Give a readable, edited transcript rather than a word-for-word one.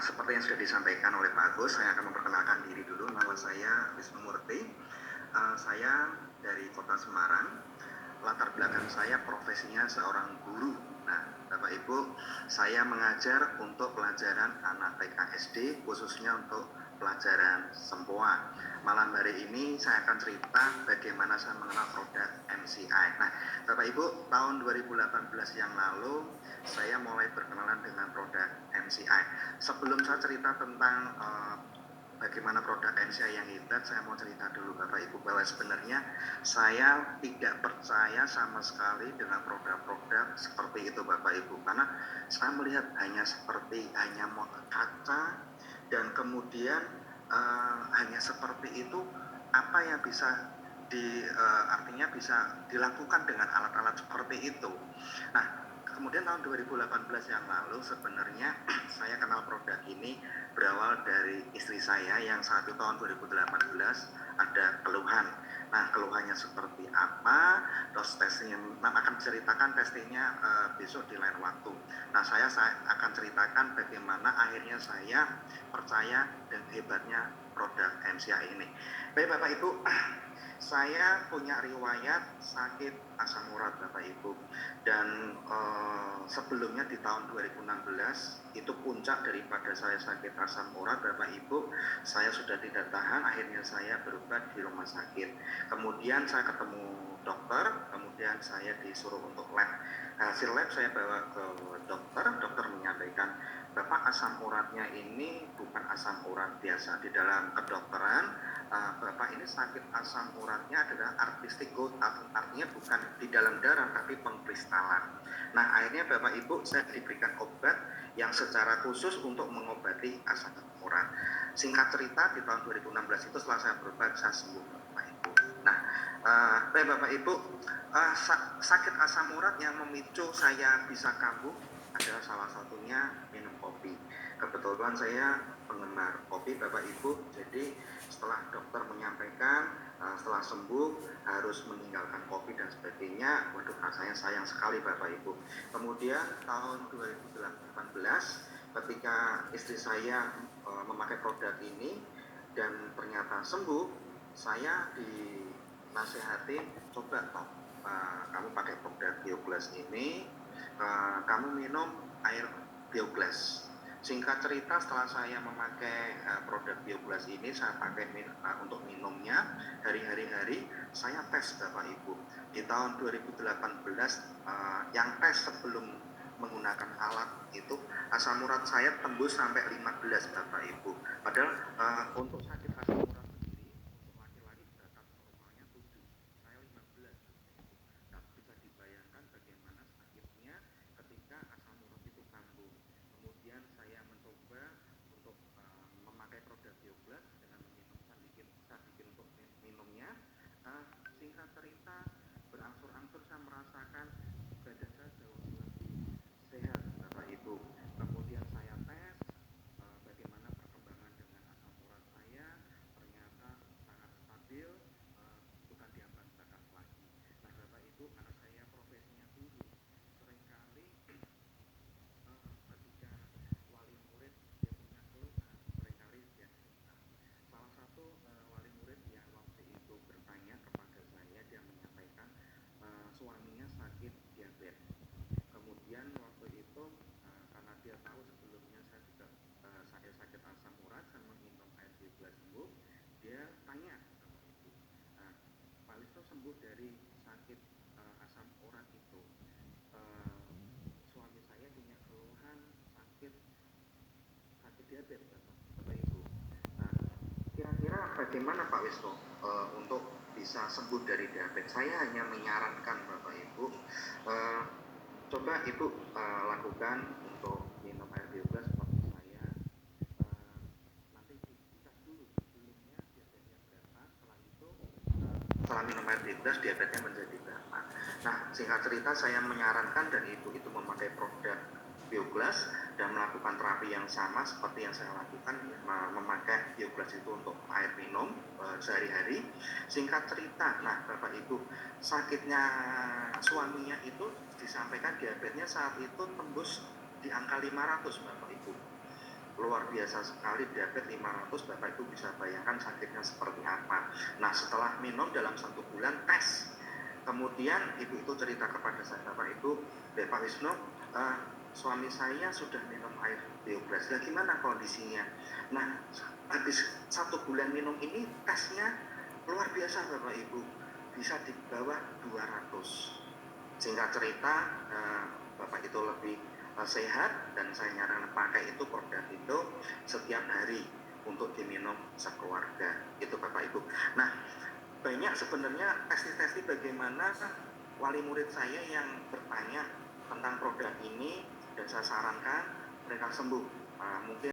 Seperti yang sudah disampaikan oleh Pak Agus, saya akan memperkenalkan diri dulu. Nama saya Wisnu Murti. Saya dari Kota Semarang. Latar belakang saya profesinya seorang guru. Nah, Bapak Ibu, saya mengajar untuk pelajaran anak TK SD, khususnya untuk pelajaran sempoa. Malam hari ini saya akan cerita bagaimana saya mengenal produk MCI. Nah, Bapak Ibu, tahun 2018 yang lalu saya mulai berkenalan dengan produk MCI. Sebelum saya cerita tentang bagaimana produk MCI yang hebat, saya mau cerita dulu Bapak Ibu bahwa sebenarnya saya tidak percaya sama sekali dengan produk-produk seperti itu Bapak Ibu, karena saya melihat hanya kaca dan kemudian hanya seperti itu. Apa yang bisa artinya bisa dilakukan dengan alat-alat seperti itu. Nah, kemudian tahun 2018 yang lalu sebenarnya saya kenal produk ini berawal dari istri saya yang saat itu tahun 2018 ada keluhan. Nah, keluhannya seperti apa? Terus testingnya, akan ceritakan testingnya besok di lain waktu. Nah, saya akan ceritakan bagaimana akhirnya saya percaya dan hebatnya produk MCI ini. Baik Bapak Ibu, saya punya riwayat sakit asam urat Bapak Ibu, dan sebelumnya di tahun 2016 itu puncak daripada saya sakit asam urat Bapak Ibu. Saya sudah tidak tahan, akhirnya saya berobat di rumah sakit. Kemudian saya ketemu dokter, kemudian saya disuruh untuk lab. Hasil lab saya bawa ke dokter, dokter menyampaikan, Bapak asam uratnya ini bukan asam urat biasa. Di dalam kedokteran, Bapak ini sakit asam uratnya adalah artistic gout, artinya bukan di dalam darah tapi pengkristalan. Nah, akhirnya Bapak Ibu saya diberikan obat yang secara khusus untuk mengobati asam urat. Singkat cerita, di tahun 2016 itu setelah saya berobat, saya sembuh Bapak Ibu. Nah, Bapak Ibu, sakit asam urat yang memicu saya bisa kambuh adalah salah satunya minum kopi. Kebetulan saya penggemar kopi Bapak Ibu, jadi setelah dokter menyampaikan setelah sembuh harus meninggalkan kopi dan sebagainya, waduh rasanya sayang sekali Bapak Ibu. Kemudian tahun 2018 ketika istri saya memakai produk ini dan ternyata sembuh, saya dinasehati, coba toh kamu pakai produk Bioglass ini, kamu minum air Bioglass. Singkat cerita, setelah saya memakai produk Bioglass ini, saya pakai untuk minumnya hari-hari, saya tes Bapak Ibu. Di tahun 2018 yang tes sebelum menggunakan alat itu, asam urat saya tembus sampai 15 Bapak Ibu. Padahal untuk sakit asam urat sendiri, untuk laki-laki batas normalnya 7, saya 15 Bapak Ibu. Nah, bisa dibayangkan bagaimana sakitnya ketika asam urat itu kambuh. Kemudian saya mencoba untuk memakai produk Bioglass dengan meminum saya bikin untuk minumnya. Singkat cerita, berangsur-angsur saya merasakan badan saya jauh lebih sehat Bapak Ibu. Kemudian saya tes bagaimana perkembangan dengan asam urat saya, ternyata sangat stabil, bukan di ambang batas lagi. Nah Bapak Ibu, karena saya profesinya guru, seringkali ketika wali murid dia punya keluhan, seringkali dia cerita. Salah satu wali murid yang waktu itu bertanya kepada saya, dia menyampaikan suaminya sakit diabetes. Kemudian waktu itu karena dia tahu sebelumnya saya juga sakit asam urat, saya minum air Bioglass sembuh, dia tanya sama ibu, Pak Listo sembuh dari sakit asam urat itu, suami saya punya keluhan sakit diabetes Bapak Ibu. Nah, kira-kira bagaimana Pak Wisnu untuk bisa sembuh dari diabetes? Saya hanya menyarankan Bapak Ibu, coba Ibu lakukan untuk minum air Bioglass seperti saya. Nanti dicas dulu sebelumnya diabetesnya berapa, setelah itu setelah minum air Bioglass diabetesnya menjadi berapa. Nah, singkat cerita saya menyarankan dan Ibu itu memakai produk Bioglass dan melakukan terapi yang sama seperti yang saya lakukan, memakai Bioglass itu untuk air minum sehari-hari. Singkat cerita, nah Bapak Ibu, sakitnya suaminya itu disampaikan diabetesnya saat itu tembus di angka 500 Bapak Ibu. luar biasa sekali, diabetes 500, Bapak Ibu bisa bayangkan sakitnya seperti apa. Nah, setelah minum dalam 1 bulan tes, kemudian ibu itu cerita kepada saya, Bapak Ibu, Pak Wisnu, suami saya sudah minum air biogas, nah gimana kondisinya? Nah, habis 1 bulan minum ini tesnya luar biasa Bapak Ibu, bisa di bawah 200. Singkat cerita, Bapak itu lebih sehat, dan saya nyarankan pakai itu produk itu setiap hari untuk diminum sekeluarga, itu Bapak Ibu. Nah, banyak sebenarnya tes-tes bagaimana wali murid saya yang bertanya tentang produk ini, dan saya sarankan mereka sembuh. Mungkin